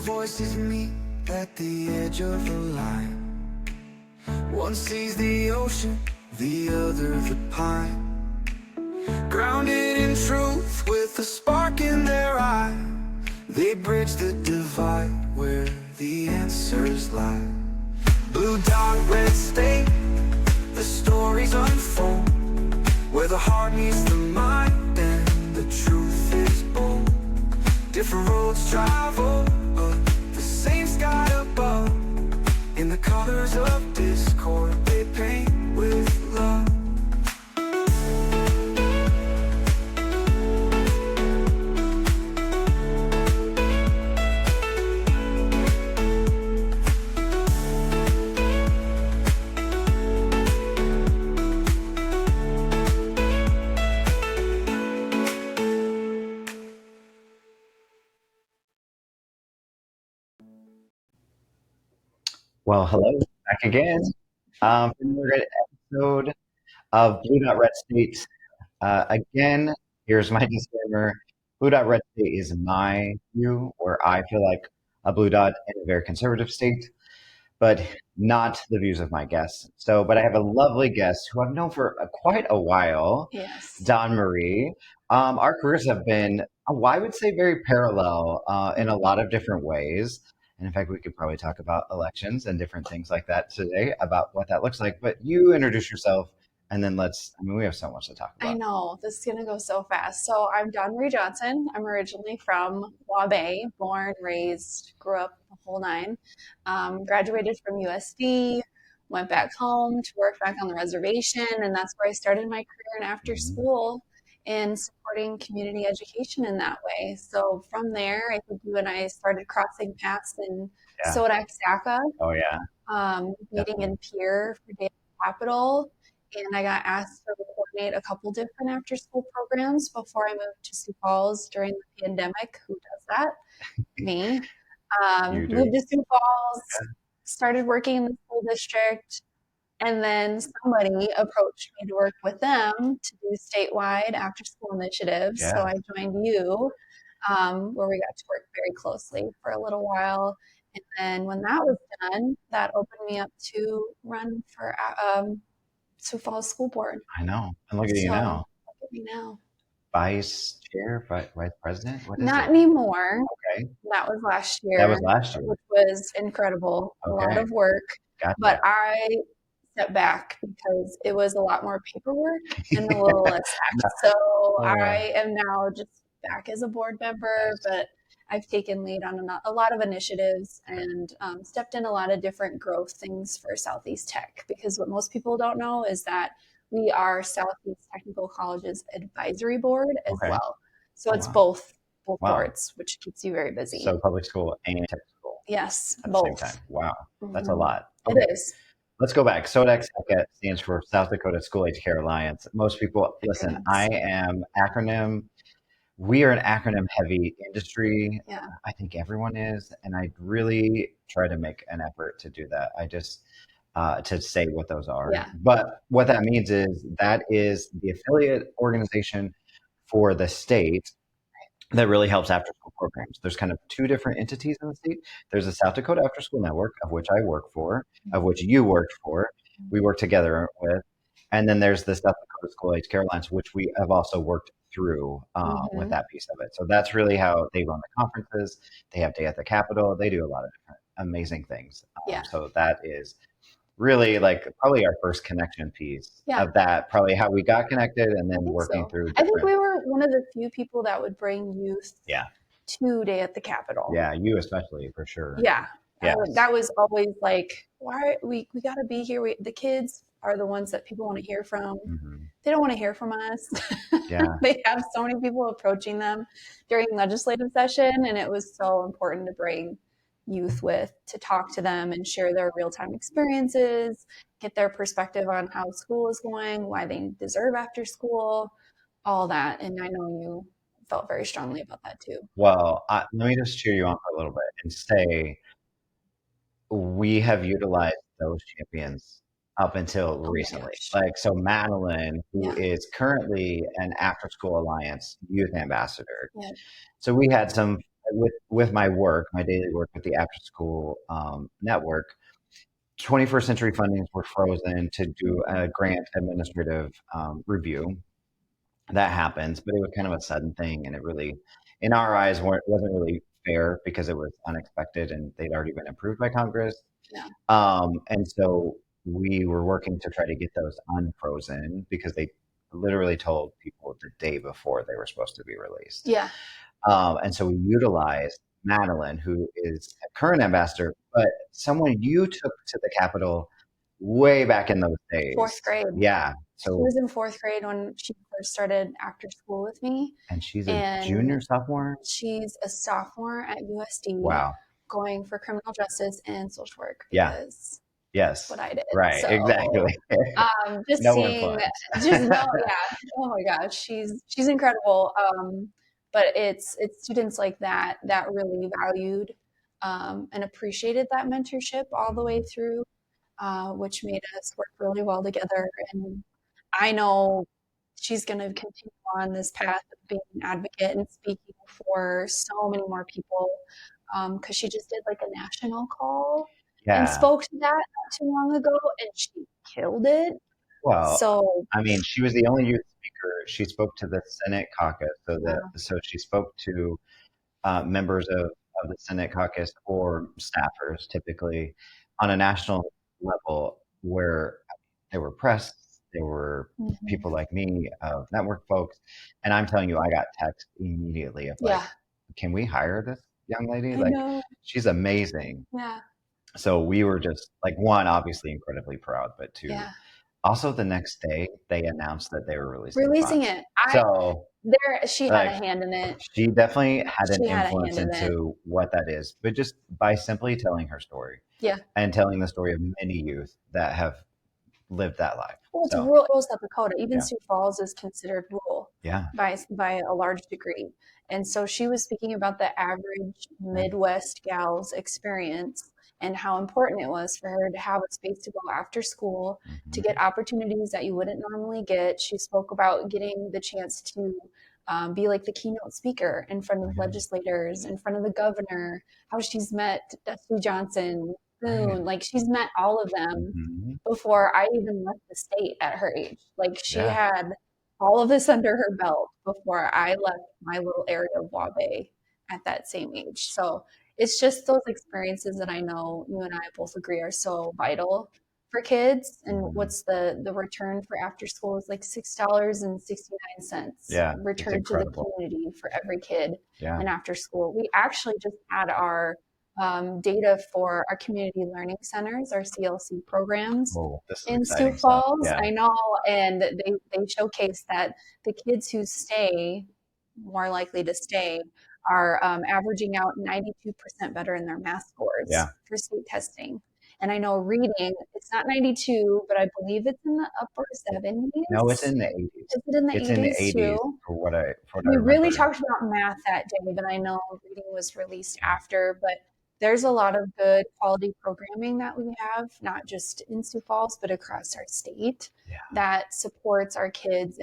voices meet at the edge of the line. One sees the ocean, the other the pine. Grounded in truth with a spark in their eye, they bridge the divide where the answers lie. Blue dot, red state, the stories unfold, where the heart meets the mind and the truth is bold. Different roads travel, but the same sky above. In the colors of discord, they paint with love. Well, hello, back again for another great episode of Blue Dot Red State. Again, here's my disclaimer. Blue Dot Red State is my view, where I feel like a blue dot in a very conservative state, but not the views of my guests. But I have a lovely guest who I've known for quite a while, Yes. Don Marie. Our careers have been, I would say, very parallel in a lot of different ways. And in fact, we could probably talk about elections and different things like that today about what that looks like. But you introduce yourself, and then we have so much to talk I about. know, this is going to go so fast. So I'm Dawn Marie Johnson. I'm originally from Waubay, born, raised, grew up the whole nine. Graduated from USD, went back home to work back on the reservation, and that's where I started my career in after school in supporting community education in that way. So from there, I think you and I started crossing paths in Yeah. Sodak, Saca, Oh, yeah. meeting in Pierre for Data Capital. And I got asked to coordinate a couple different after-school programs before I moved to Sioux Falls during the pandemic. Who does that? Me. You do. Moved to Sioux Falls, Yeah. started working in the school district, and then somebody approached me to work with them to do statewide after-school initiatives. Yeah. So I joined you, where we got to work very closely for a little while. And then when that was done, that opened me up to run for Sioux Falls School Board. I know. And look at you now. Look at me now. Vice chair, vice president? What is Not it? anymore. Okay. That was last year. That was last year. Which was incredible. A lot Okay. of work. Gotcha. But I stepped back because it was a lot more paperwork and a little less tax. So I am now just back as a board member, but I've taken lead on a lot of initiatives and stepped in a lot of different growth things for Southeast Tech, because what most people don't know is that we are Southeast Technical College's advisory board as well. So it's both boards, which keeps you very busy. So public school and tech school. Yes, at both. the same time. Wow, that's a lot. Okay. It is. Let's go back. SODAC stands for South Dakota School Age Care Alliance. Most people, listen, I am acronym. We are an acronym heavy industry. Yeah. I think everyone is. And I really try to make an effort to do that. I just, to say what those are. Yeah. But what that means is that is the affiliate organization for the state that really helps after school programs. There's kind of two different entities in the state. There's the South Dakota After School Network, of which I work for, of which you worked for, we work together with. And then there's the South Dakota School Age Care Alliance, which we have also worked through with that piece of it. So that's really how they run the conferences. They have Day at the Capitol. They do a lot of different amazing things. So that is really like probably our first connection piece of that, probably how we got connected and then working through. I think we were one of the few people that would bring youth to Day at the Capitol. Yeah, you especially, for sure. Yeah. That was always like, why we got to be here. The kids are the ones that people want to hear from. They don't want to hear from us. They have so many people approaching them during legislative session, and it was so important to bring youth to talk to them and share their real-time experiences, get their perspective on how school is going, why they deserve after school, all that. And I know you felt very strongly about that too. Well, let me just cheer you on for a little bit and say we have utilized those champions up until recently. Like, so Madeline, who is currently an After School Alliance youth ambassador. So we had some with my work, my daily work with the after school network, 21st century fundings were frozen to do a grant administrative review. That happens, but it was kind of a sudden thing, and it really, in our eyes, wasn't really fair because it was unexpected and they'd already been approved by Congress. Yeah. And so we were working to try to get those unfrozen because they literally told people the day before they were supposed to be released. Yeah. And so we utilized Madeline, who is a current ambassador, but someone you took to the Capitol way back in those days. 4th grade. Yeah. So she was in 4th grade when she first started after school with me. And she's a junior, sophomore? She's a sophomore at USD. Wow. Going for criminal justice and social work. Yeah. Yes. Yes. What I did. Right. So, exactly. Just no seeing, yeah. Oh my gosh, she's incredible. But it's students like that really valued and appreciated that mentorship all the way through, which made us work really well together. And I know she's going to continue on this path of being an advocate and speaking for so many more people, because she just did like a national call and spoke to that not too long ago, and she killed it. Well, so I mean, she was the only youth speaker. She spoke to the Senate caucus, so she spoke to members of the Senate caucus or staffers, typically on a national level, where there were press, there were people like me, network folks, and I'm telling you, I got text immediately of like, can we hire this young lady? I like, know. She's amazing. Yeah. So we were just like, one, obviously incredibly proud, but two, also the next day they announced that they were releasing it. She had a hand in it. She definitely had an influence into what that is, but just by simply telling her story. Yeah. And telling the story of many youth that have lived that life. Well, it's rural South Dakota. Even Sioux Falls is considered rural. Yeah. By a large degree. And so she was speaking about the average Midwest gal's experience and how important it was for her to have a space to go after school, to get opportunities that you wouldn't normally get. She spoke about getting the chance to be like the keynote speaker in front of legislators, in front of the governor, how she's met Dusty Johnson, Boone, like she's met all of them before I even left the state at her age. Like she had all of this under her belt before I left my little area of Waubay at that same age. So it's just those experiences that I know you and I both agree are so vital for kids. And what's the return for after school is like $6.69. Return to the community for every kid in after school. We actually just had our data for our community learning centers, our CLC programs in Sioux Falls. I know, and they showcase that the kids who stay, more likely to stay, are averaging out 92% better in their math scores for state testing. And I know reading, it's not 92, but I believe it's in the upper 70s. No, it's in the 80s. Is it in the 80s? It's in the 80s too? for what I We really talked about math that day, but I know reading was released after. But there's a lot of good quality programming that we have, not just in Sioux Falls, but across our state that supports our kids.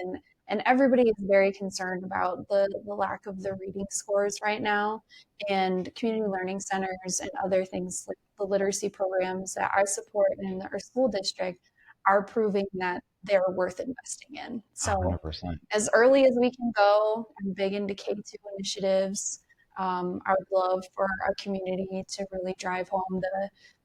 And everybody is very concerned about the lack of the reading scores right now. And community learning centers and other things like the literacy programs that I support in our school district are proving that they're worth investing in. So 100%. As early as we can go, I'm big into K-2 initiatives. I would love for our community to really drive home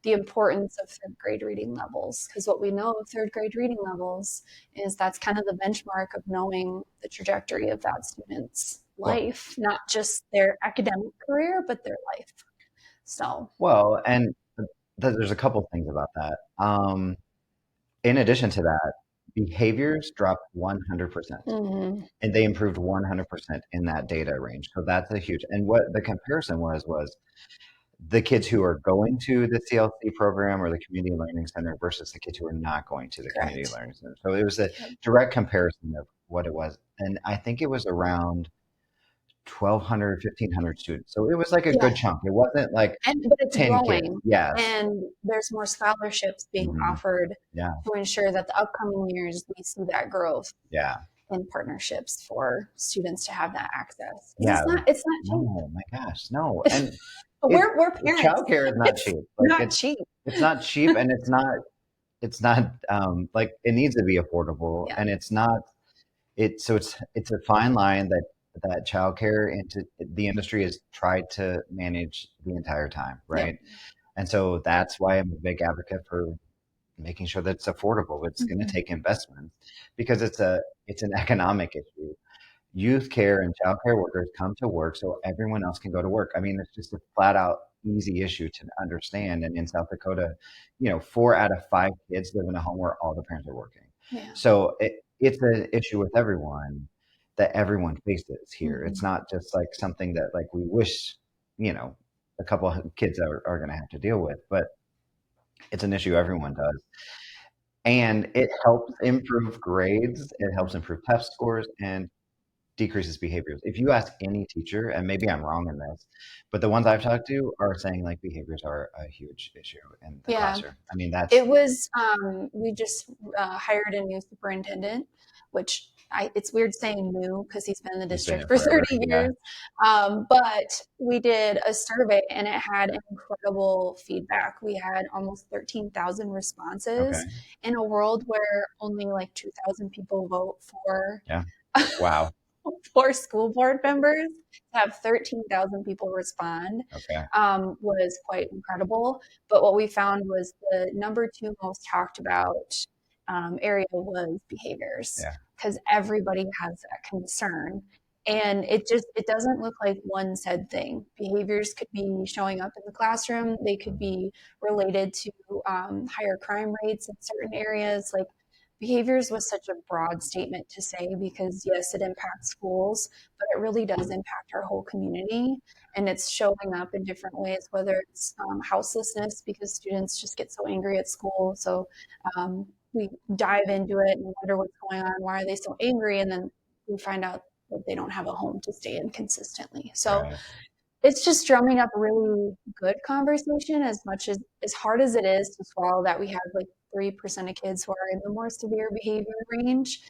the importance of third grade reading levels, because what we know of third grade reading levels is that's kind of the benchmark of knowing the trajectory of that student's life, not just their academic career, but their life. So and there's a couple things about that. In addition to that, behaviors dropped 100%, and they improved 100% in that data range. So that's a huge. And what the comparison was the kids who are going to the CLC program or the community learning center versus the kids who are not going to the community learning center. So it was a direct comparison of what it was, and I think it was around 1,200, 1,500 students. So it was like a good chunk. It wasn't like but it's 10 growing. kids. Yes. And there's more scholarships being offered to ensure that the upcoming years we see that growth. Yeah. in partnerships for students to have that access. Yeah. It's not cheap. No, my gosh, no. And we're parents. Childcare is not cheap. Like not cheap. It's not cheap, and it's not like it needs to be affordable, Yeah. and it's not. So it's a fine line that childcare into the industry has tried to manage the entire time, right? Yep. And so that's why I'm a big advocate for making sure that it's affordable. It's going to take investments because it's an economic issue. Youth care and child care workers come to work so everyone else can go to work. I mean, it's just a flat out easy issue to understand. And in South Dakota, 4 out of 5 kids live in a home where all the parents are working. Yeah. So it's an issue with everyone that everyone faces here. It's not just like something that like we wish, a couple of kids are going to have to deal with, but it's an issue everyone does. And it helps improve grades. It helps improve test scores and decreases behaviors. If you ask any teacher, and maybe I'm wrong in this, but the ones I've talked to are saying like behaviors are a huge issue in the classroom. I mean, it was, we just hired a new superintendent, which it's weird saying new because he's been in the district for 30 years. But we did a survey and it had incredible feedback. We had almost 13,000 responses in a world where only like 2,000 people vote for. Yeah. Wow. For school board members to have 13,000 people respond was quite incredible. But what we found was the number 2 most talked about area was behaviors, because everybody has that concern. And it doesn't look like one said thing. Behaviors could be showing up in the classroom. They could be related to higher crime rates in certain areas. Like, behaviors was such a broad statement to say because, yes, it impacts schools, but it really does impact our whole community. And it's showing up in different ways, whether it's houselessness because students just get so angry at school. So we dive into it and wonder what's going on. Why are they so angry? And then we find out that they don't have a home to stay in consistently. So it's just drumming up really good conversation, as hard as it is to swallow that we have like 3% of kids who are in the more severe behavior range.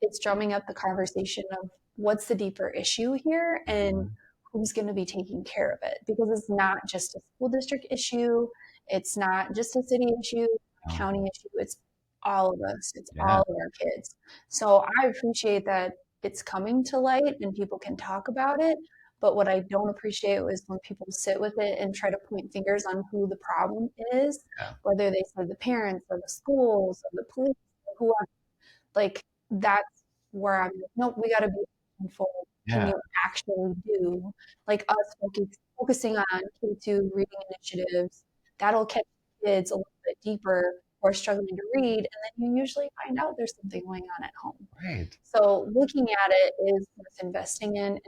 It's drumming up the conversation of what's the deeper issue here and who's going to be taking care of it, because it's not just a school district issue. It's not just a city issue, a county issue. It's all of us. It's all of our kids. So I appreciate that it's coming to light and people can talk about it. But what I don't appreciate is when people sit with it and try to point fingers on who the problem is, whether they say the parents or the schools or the police or whoever. Like, that's where I'm like, nope, we got to be mindful. Can you actually do, like us focusing on K2 reading initiatives? That'll catch kids a little bit deeper who are struggling to read, and then you usually find out there's something going on at home. Right. So looking at it is worth investing in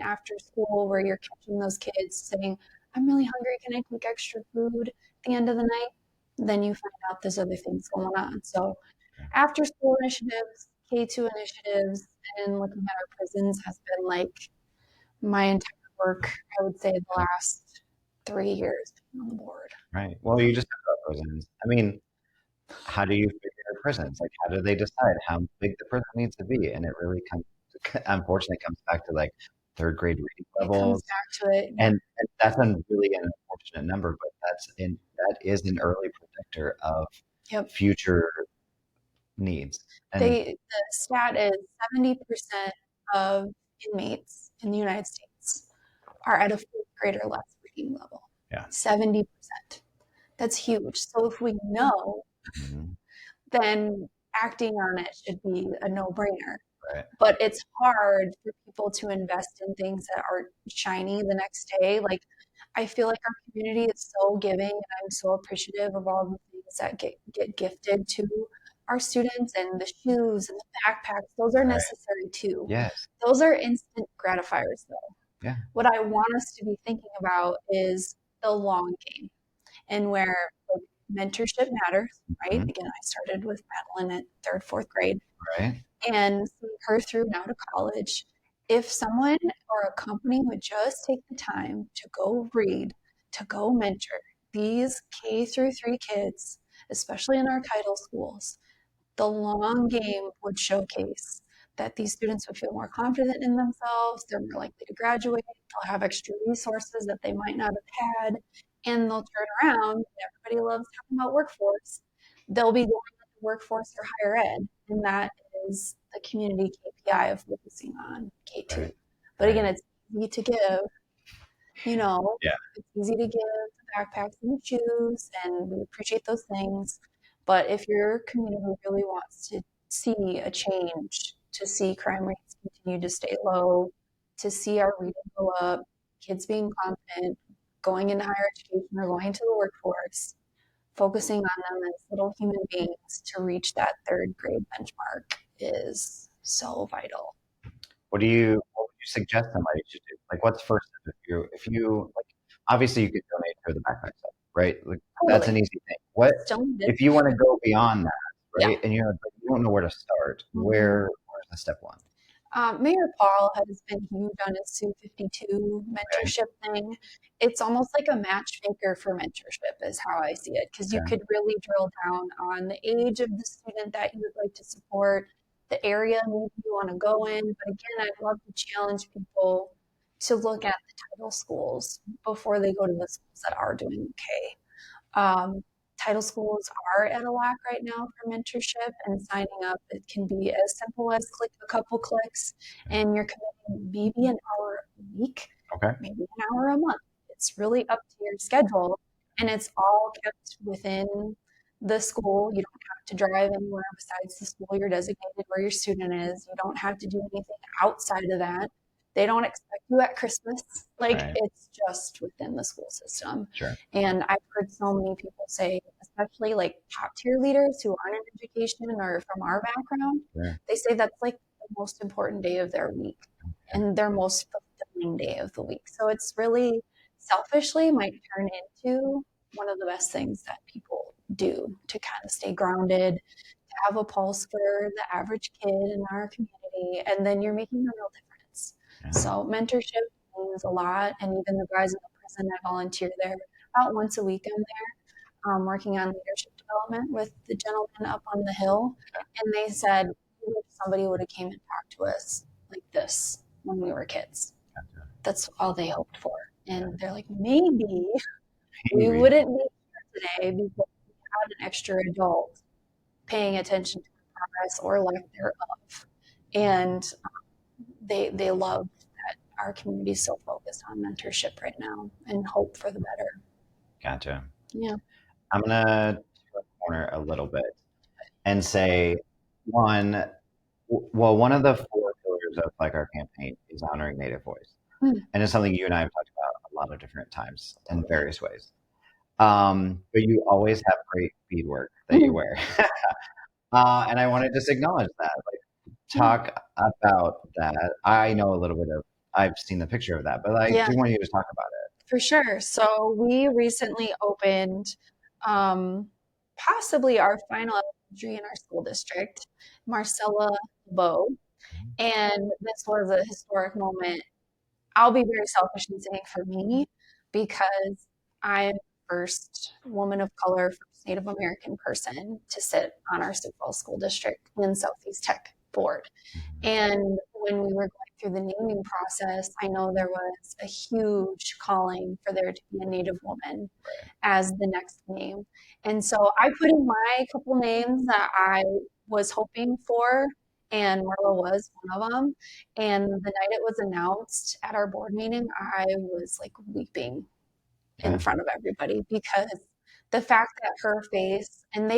after school, where you're catching those kids saying, I'm really hungry, can I take extra food at the end of the night? Then you find out there's other things going on. So after school initiatives, K2 initiatives, and looking at our prisons has been like my entire work, I would say, the last 3 years on the board. Right. Well, you just talked about prisons. I mean, how do you figure prisons? Like, how do they decide how big the prison needs to be? And it really unfortunately comes back to like 3rd grade reading levels. It comes back to it. And that's really an unfortunate number, but that is an early predictor of future needs. And the stat is 70% of inmates in the United States are at a 4th grade or less reading level. 70%. That's huge. So if we know, then acting on it should be a no-brainer. Right. But it's hard for people to invest in things that are shiny the next day. Like, I feel like our community is so giving, and I'm so appreciative of all the things that get gifted to our students, and the shoes and the backpacks. Those are necessary too. Yes. Those are instant gratifiers, though. Yeah. What I want us to be thinking about is the long game, and where like mentorship matters, right? Again, I started with Madeline at 3rd, 4th grade. Right. And seeing her through now to college. If someone or a company would just take the time to go read, to go mentor these K through 3 kids, especially in our title schools, the long game would showcase that these students would feel more confident in themselves, they're more likely to graduate, they'll have extra resources that they might not have had, and they'll turn around. Everybody loves talking about workforce. They'll be going into workforce or higher ed, and that is the community KPI of focusing on K2. Right. But again, it's easy to give, Yeah. it's easy to give the backpacks and the shoes, and we appreciate those things. But if your community really wants to see a change, to see crime rates continue to stay low, to see our reading go up, kids being confident, going into higher education or going into the workforce, focusing on them as little human beings to reach that third grade benchmark is so vital. What would you suggest somebody should do? Like, what's first step if you like? Obviously, you could donate to the backpack stuff, right? Like, that's an easy thing. What if you want to go beyond that, right? And you're like, you don't know where to start. Where's the step one? Mayor Paul has been huge on his Sue 52 mentorship thing. It's almost like a matchmaker for mentorship is how I see it, because you could really drill down on the age of the student that you would like to support, the area maybe you want to go in. But again, I'd love to challenge people to look at the title schools before they go to the schools that are doing okay. Title schools are at a lack right now for mentorship, and signing up, it can be as simple as click a couple clicks and you're committing maybe an hour a week, maybe an hour a month. It's really up to your schedule, and it's all kept within the school. You don't have to drive anywhere besides the school you're designated where your student is. You don't have to do anything outside of that. They don't expect you at Christmas. It's just within the school system. And I've heard so many people say, especially like top tier leaders who aren't in education or from our background, they say that's like the most important day of their week and their most fulfilling day of the week. So it's really selfishly might turn into one of the best things that people do to kind of stay grounded, to have a pulse for the average kid in our community, and then you're making a real difference. So mentorship means a lot, and even the guys in the prison, I volunteer there about once a week. I'm there working on leadership development with the gentleman up on the hill, and they said, "We wish somebody would have came and talked to us like this when we were kids." That's all they hoped for, and they're like, maybe we wouldn't be here today because we had an extra adult paying attention to progress or lack thereof, and they love that our community is so focused on mentorship right now and hope for the better. Gotcha. Yeah. I'm gonna turn the corner a little bit and say one of the four pillars of like our campaign is honoring Native voice. And it's something you and I have talked about a lot of different times in various ways. But you always have great beadwork that you wear. And I want to just acknowledge that. Talk about that. I know a little bit of, I've seen the picture of that, but I do want you to talk about it. For sure. So we recently opened possibly our final elementary in our school district, Marcella Bow. And this was a historic moment. I'll be very selfish in saying for me, because I'm the first woman of color, first Native American person to sit on our Sioux Falls School District in Southeast Tech board. And when we were going through the naming process, I know there was a huge calling for there to be a Native woman as the next name. And so I put in my couple names that I was hoping for, and Marla was one of them. And the night it was announced at our board meeting, I was like weeping in front of everybody, because the fact that her face, and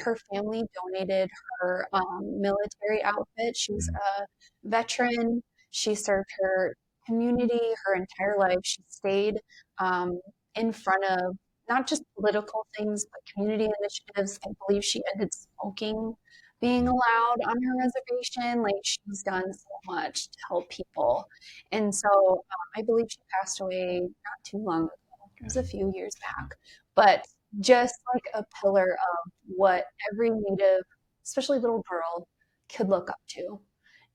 her family donated her military outfit. She was a veteran. She served her community her entire life. She stayed in front of not just political things, but community initiatives. I believe she ended smoking being allowed on her reservation. Like, she's done so much to help people. And so I believe she passed away not too long ago. It was a few years back. But just like a pillar of what every Native, especially little girl, could look up to.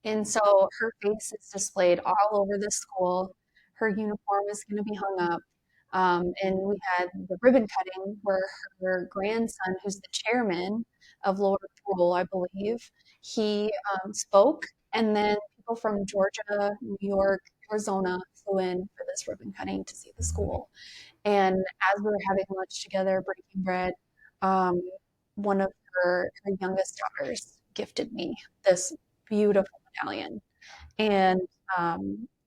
And so her face is displayed all over the school. Her uniform is going to be hung up. And we had the ribbon cutting where her grandson, who's the chairman of Lower Pool, I believe. He spoke, and then people from Georgia, New York, Arizona flew in for this ribbon cutting to see the school. And as we were having lunch together, breaking bread, one of her youngest daughters gifted me this beautiful medallion. And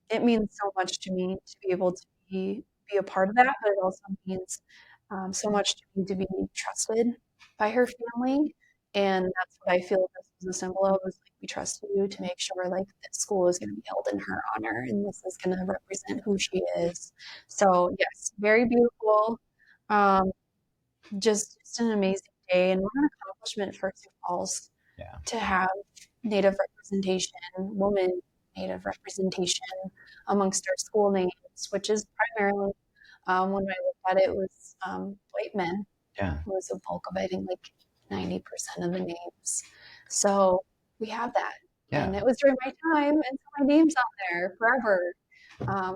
it means so much to me to be able to be a part of that, but it also means so much to me to be trusted by her family. And that's what I feel this was a symbol of, was like, we trust you to make sure like that school is going to be held in her honor, and this is going to represent who she is. So yes, very beautiful. Um, just an amazing day, and what an accomplishment for Sioux Falls to have Native representation, woman Native representation amongst our school names, which is primarily, when I looked at it, was white men. Yeah. It was a bulk of, I think, like 90% of the names. So we have that. Yeah. And it was during my time, and so my name's on there forever,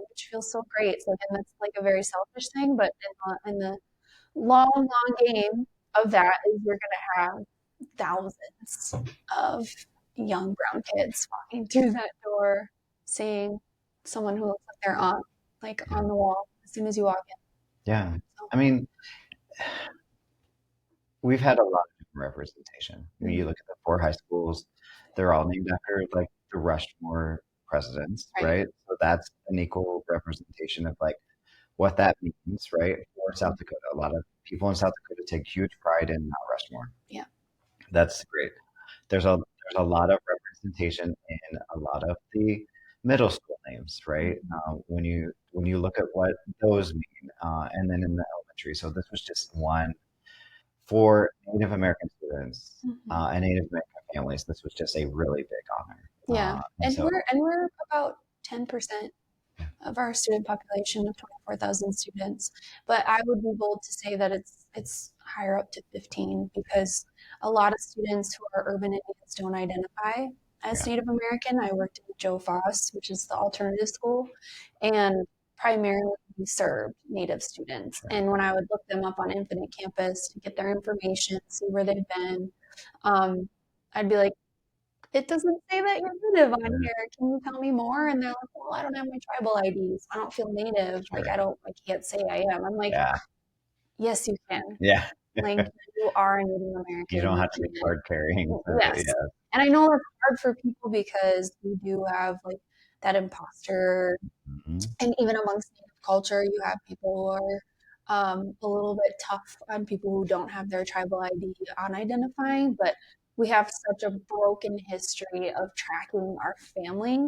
which feels so great. So again, that's like a very selfish thing, but in the long game of that is you're going to have thousands of young brown kids walking through that door, seeing someone who looks like their aunt, like on the wall as soon as you walk in. Yeah. So. I mean, we've had a lot of different representation. When you look at the 4 high schools, they're all named after like the Rushmore presidents, right? So that's an equal representation of like what that means, right? For South Dakota. A lot of people in South Dakota take huge pride in Mount Rushmore. Yeah. That's great. There's a lot of representation in a lot of the middle school names, right? When you look at what those mean, and then in the elementary. So this was just one for Native American students and Native American families. This was just a really big honor. Yeah, and we're about 10% of our student population of 24,000 students, but I would be bold to say that it's higher up to 15, because a lot of students who are urban Indians don't identify as Native American. I worked in Joe Foss, which is the alternative school, and primarily we served Native students. And when I would look them up on Infinite Campus to get their information, see where they've been, I'd be like, it doesn't say that you're Native on here. Can you tell me more? And they're like, well, I don't have my tribal IDs. I don't feel Native. Like, I can't say I am. I'm like, yes, you can. Yeah. Like, you are a Native American. You don't have to be card carrying. Yes. And I know it's hard for people because we do have like that imposter. And even amongst Native culture, you have people who are a little bit tough on people who don't have their tribal ID on identifying, but we have such a broken history of tracking our family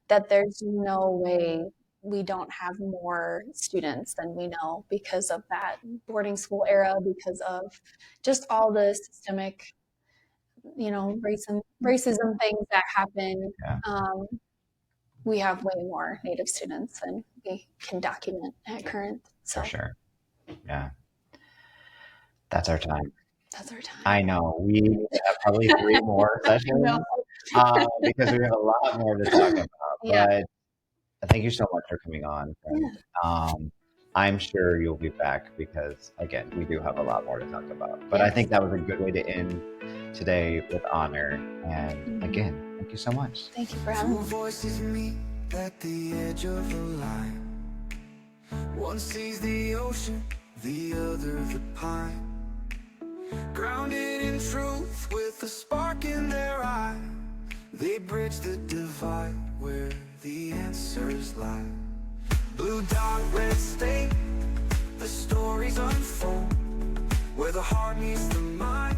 that there's no way we don't have more students than we know because of that boarding school era, because of just all the systemic, racism things that happen. We have way more Native students than we can document at current. So. For sure. Yeah. That's our time. That's our time. I know. We have probably 3 more sessions because we have a lot more to talk about. But thank you so much for coming on. I'm sure you'll be back because, again, we do have a lot more to talk about. But I think that was a good way to end today with honor. And again, thank you so much. Thank you for having me. 2 voices meet at the edge of a line. One sees the ocean, the other the pine. Grounded in truth with a spark in their eye, they bridge the divide where the answers lie. Blue dot, red state, the stories unfold, where the heart meets the mind.